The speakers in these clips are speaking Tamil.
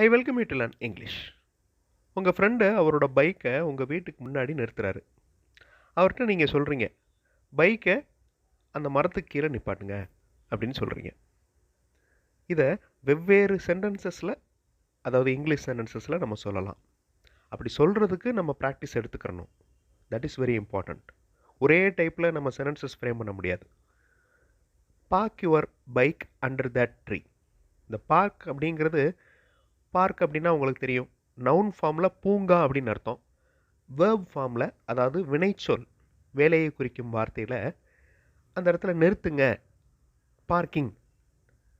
I welcome you to learn English. உங்கள் ஃப்ரெண்டு அவரோட பைக்கை உங்கள் வீட்டுக்கு முன்னாடி நிறுத்துறாரு. அவர்கிட்ட நீங்கள் சொல்கிறீங்க, பைக்கை அந்த மரத்துக்கு கீழே நிப்பாட்டுங்க அப்படின்னு சொல்கிறீங்க. இதை வெவ்வேறு சென்டென்சஸில், அதாவது இங்கிலீஷ் சென்டென்சஸில் நம்ம சொல்லலாம். அப்படி சொல்கிறதுக்கு நம்ம ப்ராக்டிஸ் எடுத்துக்கிறணும். That is very important. ஒரே டைப்பில் நம்ம சென்டென்சஸ் ஃப்ரேம் பண்ண முடியாது. Park your bike under that tree. இந்த பார்க் அப்படிங்கிறது, பார்க் அப்படின்னா உங்களுக்கு தெரியும், நவுன் ஃபார்மில் பூங்கா அப்படின்னு அர்த்தம். வேர்ப் ஃபார்மில், அதாவது வினைச்சொல், வேலையை குறிக்கும் வார்த்தையில் அந்த இடத்துல நிறுத்துங்க, பார்க்கிங்.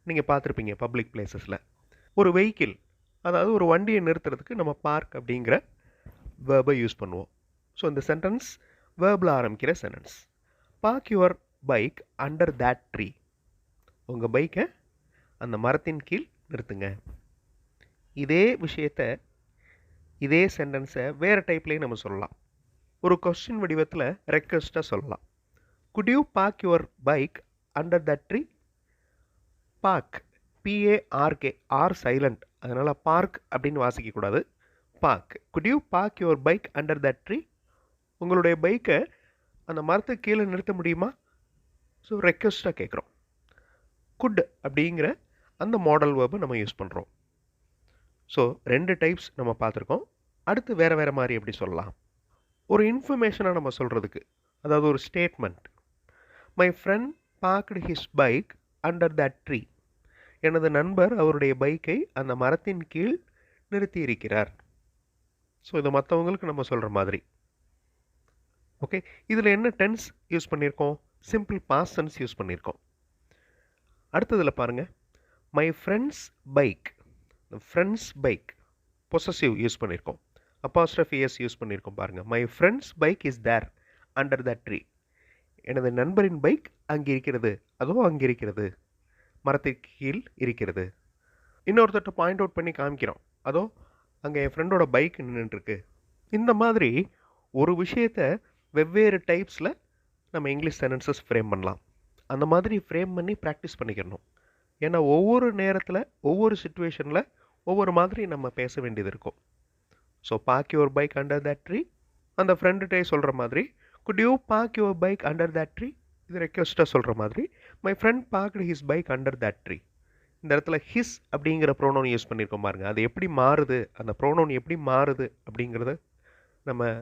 நீங்கள் பார்த்துருப்பீங்க பப்ளிக் பிளேசஸில். ஒரு வெஹிக்கிள், அதாவது ஒரு வண்டியை நிறுத்துறதுக்கு நம்ம பார்க் அப்படிங்கிற வேர்பை யூஸ் பண்ணுவோம். ஸோ இந்த சென்டென்ஸ் வேர்பில் ஆரம்பிக்கிற sentence. Park your bike under that tree. உங்கள் பைக்கை அந்த மரத்தின் கீழ் நிறுத்துங்க. இதே விஷயத்தை, இதே சென்டென்ஸை வேறு டைப்லேயும் நம்ம சொல்லலாம். ஒரு கொஸ்டின் வடிவத்தில் ரெக்வெஸ்ட்டாக சொல்லலாம். Could you park your bike under that tree? Park, P A R K, R silent, அதனால் பார்க் அப்படின்னு வாசிக்கக்கூடாது. Park. Could you park your bike under that tree? உங்களுடைய பைக்கை அந்த மரத்துக்கு கீழே நிறுத்த முடியுமா? ஸோ ரெக்வெஸ்ட்டாக கேட்குறோம். குட் அப்படிங்கிற அந்த மாடல் வேர்பை நம்ம யூஸ் பண்ணுறோம். ஸோ 2 டைப்ஸ் நம்ம பார்த்துருக்கோம். அடுத்து வேறு மாதிரி எப்படி சொல்லலாம்? ஒரு இன்ஃபர்மேஷனாக நம்ம சொல்கிறதுக்கு, அதாவது ஒரு statement. My friend parked his bike under that tree. எனது நண்பர் அவருடைய பைக்கை அந்த மரத்தின் கீழ் நிறுத்தி இருக்கிறார். ஸோ இதை மற்றவங்களுக்கு நம்ம சொல்கிற மாதிரி. ஓகே, இதில் என்ன டென்ஸ் யூஸ் பண்ணியிருக்கோம்? சிம்பிள் பாஸ்ட் டென்ஸ் யூஸ் பண்ணியிருக்கோம். அடுத்ததில் பாருங்கள், my friend's bike. Friend's bike possessive use பண்ணியிருக்கோம். அப்போஸ்ட்ரோஃபி எஸ் யூஸ் பண்ணியிருக்கோம். பாருங்கள், my friend's bike is there under that tree. எனது நண்பரின் பைக் அங்கே இருக்கிறது, அதுவும் அங்கே இருக்கிறது, மரத்திற்கு கீழ் இருக்கிறது. இன்னொருத்தட்ட பாயிண்ட் அவுட் பண்ணி காமிக்கிறோம், அதோ அங்கே என் ஃப்ரெண்டோட பைக் நின்றுட்டுருக்கு. இந்த மாதிரி ஒரு விஷயத்தை வெவ்வேறு டைப்ஸில் நம்ம இங்கிலீஷ் சென்டென்சஸ் ஃப்ரேம் பண்ணலாம். அந்த மாதிரி ஃப்ரேம் பண்ணி ப்ராக்டிஸ் பண்ணிக்கிறணும். ஏன்னா ஒவ்வொரு நேரத்தில், ஒவ்வொரு சுச்சுவேஷனில் ஒவ்வொரு மாதிரி நம்ம பேச வேண்டியது இருக்கும். So park your bike under that tree, அந்த ஃப்ரெண்டுகிட்டே சொல்கிற மாதிரி. Good you park your bike under that tree, இது ரெக்வெஸ்ட்டாக சொல்கிற மாதிரி. My friend parked his bike under that tree. இந்த இடத்துல ஹிஸ் அப்படிங்கிற ப்ரோனவுன் யூஸ் பண்ணியிருக்கோம் பாருங்கள். அது எப்படி மாறுது, அந்த ப்ரோனவுன் எப்படி மாறுது அப்படிங்கிறத நம்ம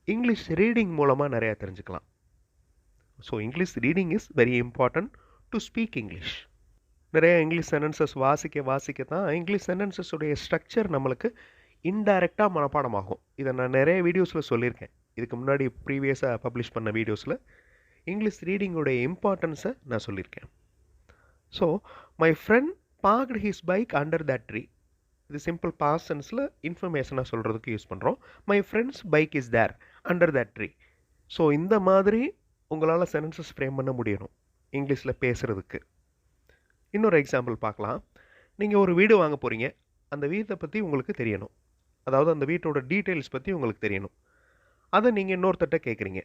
இங்கிலீஷ் ரீடிங் மூலமாக நிறையா தெரிஞ்சுக்கலாம். So English reading is very important to speak English. நிறைய இங்கிலீஷ் சென்டென்சஸ் வாசிக்க தான் இங்கிலீஷ் சென்டென்சஸுடைய ஸ்ட்ரக்சர் நம்மளுக்கு இன்டைரக்டாக மனப்பாடமாகும். இதை நான் நிறைய வீடியோஸில் சொல்லியிருக்கேன். இதுக்கு முன்னாடி ப்ரீவியஸாக பப்ளிஷ் பண்ண வீடியோஸில் இங்கிலீஷ் ரீடிங்குடைய இம்பார்ட்டன்ஸை நான் சொல்லியிருக்கேன். So my friend parked his bike under that tree, இது சிம்பிள் பாஸ்ட் டென்ஸில் இன்ஃபர்மேஷனாக சொல்கிறதுக்கு யூஸ் பண்ணுறோம். My friend's bike is there under that tree. So இந்த மாதிரி உங்களால் சென்டென்சஸ் ஃப்ரேம் பண்ண முடியணும் இங்கிலீஷில் பேசுகிறதுக்கு. இன்னொரு எக்ஸாம்பிள் பார்க்கலாம். நீங்கள் ஒரு வீடு வாங்க போகிறீங்க. அந்த வீட்டை பற்றி உங்களுக்கு தெரியணும், அதாவது அந்த வீட்டோட டீட்டெயில்ஸ் பற்றி உங்களுக்கு தெரியணும். அதை நீங்கள் இன்னொருத்தட்ட கேட்குறீங்க.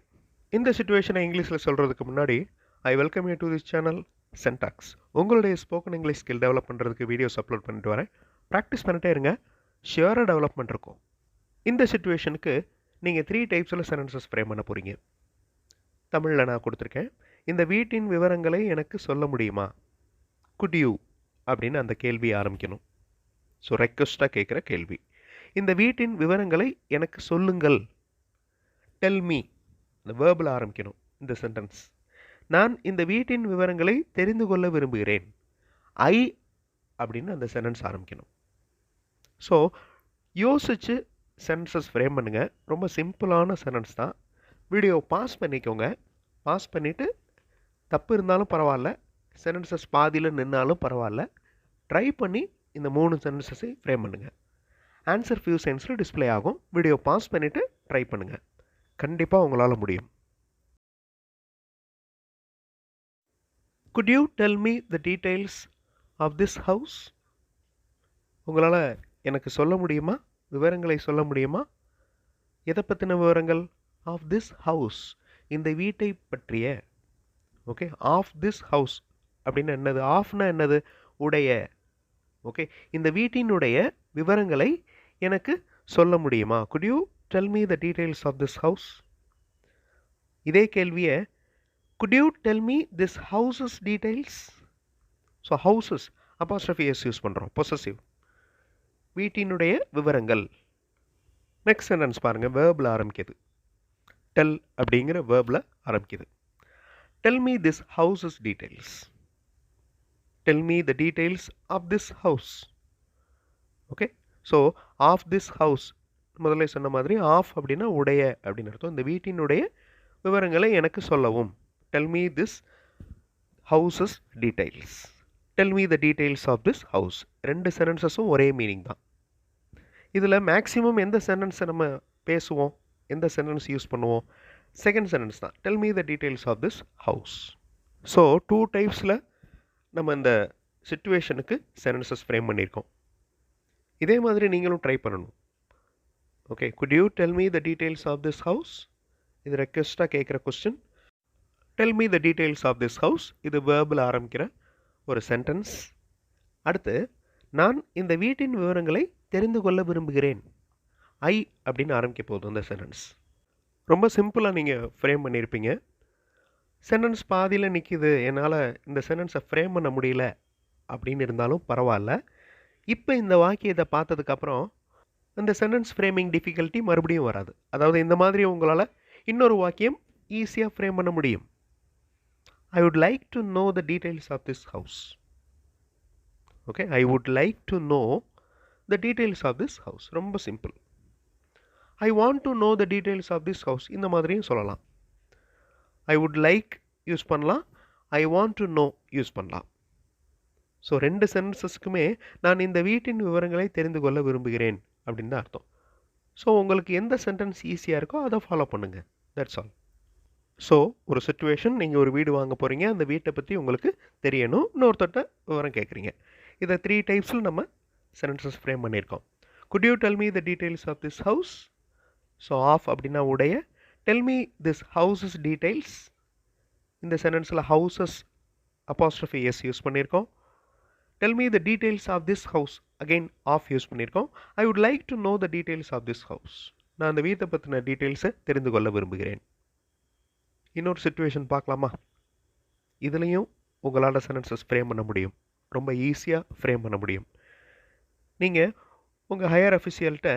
இந்த சுச்சுவேஷனை இங்கிலீஷில் சொல்கிறதுக்கு முன்னாடி, I welcome you to this channel சென்டாக்ஸ். உங்களுடைய ஸ்போக்கன் இங்கிலீஷ் ஸ்கில் டெவலப் பண்ணுறதுக்கு வீடியோஸ் அப்லோட் பண்ணிட்டு வரேன். ப்ராக்டிஸ் பண்ணிட்டே இருங்க, ஷியராக டெவலப்மெண்ட் இருக்கும். இந்த சுச்சுவேஷனுக்கு நீங்கள் 3 டைப்ஸில் சென்டென்சஸ் ஃப்ரேம் பண்ண போகிறீங்க. தமிழில் நான் கொடுத்துருக்கேன். இந்த வீட்டின் விவரங்களை எனக்கு சொல்ல முடியுமா? குட் யூ அப்படின்னு அந்த கேள்வி ஆரம்பிக்கணும். ஸோ ரெக்வெஸ்ட்டாக கேட்குற கேள்வி. இந்த வீட்டின் விவரங்களை எனக்கு சொல்லுங்கள், டெல் மீ, அந்த வேர்பில் ஆரம்பிக்கணும் இந்த சென்டென்ஸ். நான் இந்த வீட்டின் விவரங்களை தெரிந்து கொள்ள விரும்புகிறேன், ஐ அப்படின்னு அந்த சென்டென்ஸ் ஆரம்பிக்கணும். ஸோ யோசித்து சென்டென்சஸ் ஃப்ரேம் பண்ணுங்கள். ரொம்ப சிம்பிளான சென்டென்ஸ் தான். வீடியோ பாஸ் பண்ணிக்கோங்க. பாஸ் பண்ணிவிட்டு தப்பு இருந்தாலும் பரவாயில்ல, சென்டென்சஸ் பாதியில் நின்னாலும் பரவாயில்ல, ட்ரை பண்ணி இந்த 3 சென்டென்சஸை ஃப்ரேம் பண்ணுங்கள். ஆன்சர் ஃபியூ செகண்ட்ஸில் டிஸ்பிளே ஆகும். வீடியோ பாஸ் பண்ணிவிட்டு ட்ரை பண்ணுங்கள். கண்டிப்பாக உங்களால் முடியும். Could you tell me the details of this house? உங்களால் எனக்கு சொல்ல முடியுமா, விவரங்களை சொல்ல முடியுமா? எதை பற்றின விவரங்கள்? ஆஃப் திஸ் ஹவுஸ், இந்த வீட்டை பற்றிய. ஓகே, ஆஃப் திஸ் ஹவுஸ் அப்படின்னு என்னது? ஆஃப்னா என்னது? உடைய. ஓகே, இந்த வீட்டினுடைய விவரங்களை எனக்கு சொல்ல முடியுமா? could you tell me the details of this house? இதே கேள்வியை could you tell me this house's details? ஸோ houses apostrophe s யூஸ் பண்ணுறோம், possessive. வீட்டினுடைய விவரங்கள். நெக்ஸ்ட் சென்டென்ஸ் பாருங்கள், வேர்பில் ஆரம்பிக்குது. டெல் அப்படிங்கிற வேர்பில் ஆரம்பிக்குது. Tell me this house's details. Tell me the details of this house. Okay, so of this house முதல்ல சொன்ன மாதிரி ஆஃப் அப்படின்னா உடைய அப்படின்னு அர்த்தம். இந்த வீட்டினுடைய விவரங்களை எனக்கு சொல்லவும். Tell me this house's details. Tell me the details of this house. ரெண்டு சென்டென்சஸும் ஒரே மீனிங் தான். இதில் மேக்ஸிமம் எந்த சென்டென்ஸை நம்ம பேசுவோம், எந்த சென்டென்ஸ் யூஸ் பண்ணுவோம்? செகண்ட் சென்டென்ஸ் தான், tell me the details of this house. So 2 டைப்ஸில் நம்ம இந்த சிச்சுவேஷனுக்கு சென்டென்சஸ் ஃப்ரேம் பண்ணியிருக்கோம். இதே மாதிரி நீங்களும் ட்ரை பண்ணணும். Okay, could you tell me the details of this house? இது ரெக்வெஸ்ட்டாக கேட்குற question. Tell me the details of this house, இது வேர்பில் ஆரம்பிக்கிற ஒரு சென்டென்ஸ். அடுத்து, நான் இந்த வீட்டின் விவரங்களை தெரிந்து கொள்ள விரும்புகிறேன். ஐ அப்படின்னு ஆரம்பிக்க போதும் இந்த சென்டென்ஸ். ரொம்ப சிம்பிளாக நீங்கள் ஃப்ரேம் பண்ணியிருப்பீங்க. சென்டென்ஸ் பாதியில் நிற்கிது, என்னால் இந்த சென்டென்ஸை ஃப்ரேம் பண்ண முடியல அப்படின்னு இருந்தாலும் பரவாயில்ல. இப்போ இந்த வாக்கியத்தை பார்த்ததுக்கப்புறம் அந்த சென்டென்ஸ் ஃப்ரேமிங் டிஃபிகல்ட்டி மறுபடியும் வராது. அதாவது இந்த மாதிரி உங்களால் இன்னொரு வாக்கியம் ஈஸியாக ஃப்ரேம் பண்ண முடியும். I would like to know the details of this house. Okay, I would like to know the details of this house. ரொம்ப simple. I want to know the details of this house, இந்த மாதிரியும் சொல்லலாம். ஐ வுட் லைக் யூஸ் பண்ணலாம், I want to know use பண்ணலாம். ஸோ ரெண்டு சென்டென்சஸ்க்குமே நான் இந்த வீட்டின் விவரங்களை தெரிந்து கொள்ள விரும்புகிறேன் அப்படின்னு தான் அர்த்தம். ஸோ உங்களுக்கு எந்த சென்டென்ஸ் ஈஸியாக இருக்கோ அதை ஃபாலோ பண்ணுங்கள். That's all. ஸோ ஒரு சிச்சுவேஷன், நீங்கள் ஒரு வீடு வாங்க போகிறீங்க, அந்த வீட்டை பற்றி உங்களுக்கு தெரியணும், இன்னொருத்தட்ட விவரம் கேட்குறீங்க. இதை 3 டைப்ஸில் நம்ம சென்டென்சஸ் ஃப்ரேம் பண்ணியிருக்கோம். Could you tell me the details of this house? So of அப்படின்னா உடைய. Tell me this house's details. இந்த சென்டென்ஸில் ஹவுஸஸ் அப்போஸ்ட்ரோஃபி எஸ் யூஸ் பண்ணியிருக்கோம். Tell me the details of this house, again of use பண்ணியிருக்கோம். I would like to know the details of this house. நான் அந்த வீட்டை பற்றின டீட்டெயில்ஸை தெரிந்து கொள்ள விரும்புகிறேன். இன்னொரு சிச்சுவேஷன் பார்க்கலாமா? இதுலேயும் உங்களால் சென்டென்சஸ் ஃப்ரேம் பண்ண முடியும், ரொம்ப ஈஸியாக ஃப்ரேம் பண்ண முடியும். நீங்கள் உங்கள் ஹையர் அஃபிஷியல்கிட்ட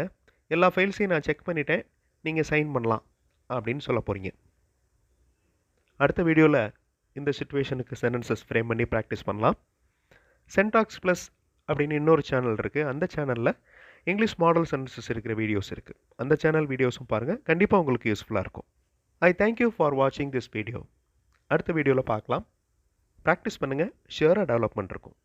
எல்லா ஃபைல்ஸையும் நான் செக் பண்ணிட்டேன், நீங்கள் சைன் பண்ணலாம் அப்படின்னு சொல்ல போகிறீங்க. அடுத்த வீடியோவில் இந்த சிச்சுவேஷனுக்கு சென்டென்சஸ் ஃப்ரேம் பண்ணி ப்ராக்டிஸ் பண்ணலாம். சென்டாக்ஸ் ப்ளஸ் அப்படின்னு இன்னொரு சேனல் இருக்குது. அந்த சேனலில் இங்கிலீஷ் மாடல் சென்டென்சஸ் இருக்கிற வீடியோஸ் இருக்குது. அந்த சேனல் வீடியோஸும் பாருங்கள், கண்டிப்பாக உங்களுக்கு யூஸ்ஃபுல்லாக இருக்கும். ஐ தேங்க்யூ ஃபார் வாட்சிங் திஸ் வீடியோ. அடுத்த வீடியோவில் பார்க்கலாம். ப்ராக்டிஸ் பண்ணுங்கள், ஷியராக டெவலப்மெண்ட் இருக்கும்.